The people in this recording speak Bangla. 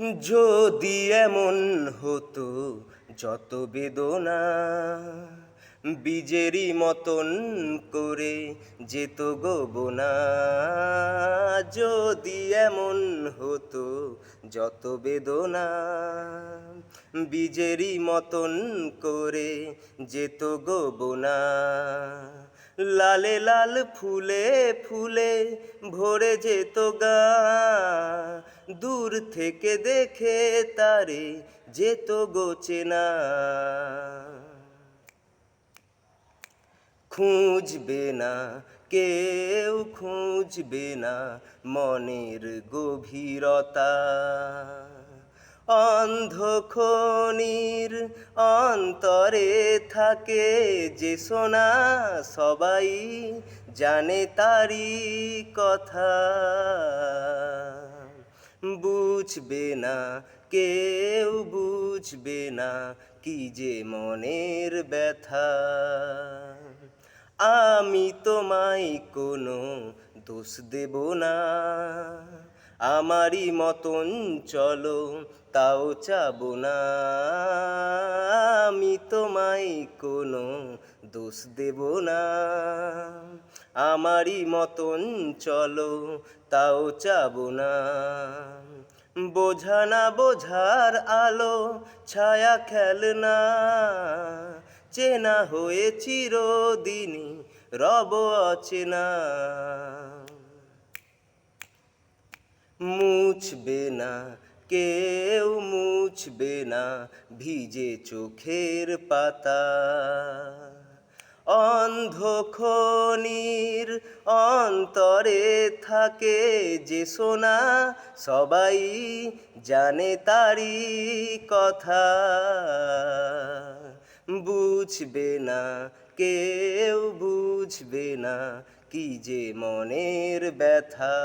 যদি এমন হতো যত বেদনা বীজেরই মতন করে যেত গোবনা, যদি এমন হতো যত বেদনা বীজেরই মতন করে যেত গোবনা, লালে লাল ফুলে ফুলে ভরে যেত গা, দূর থেকে দেখে তারে যেত গোচেনা। খুঁজবে না কেউ, খুঁজবে না মনের গভীরতা, অন্ধখনির অন্তরে থাকে যে সোনা, সবাই জানে তারি কথা। বুঝবে না কেউ, বুঝবে না কি যে মনের ব্যথা। আমি তোমায় কোনো দোষ দেব না, আমারই মতন চলো তাও চাবো না। আমি তোমায় কোনো দোষ দেব না, আমারই মতন চলো তাও চাবো না। বোঝা না বোঝার আলো ছায়া খেলনা, চেনা হয়ে চিরদিনই রব অচেনা। মুছবে না কেউ, মুছবে না ভিজে চোখের পাতা, অন্ধখনির অন্তরে থাকে যে সোনা, সবাই জানে তারি কথা। বুঝবে না কেউ, বুঝবে না কি যে মনের ব্যথা।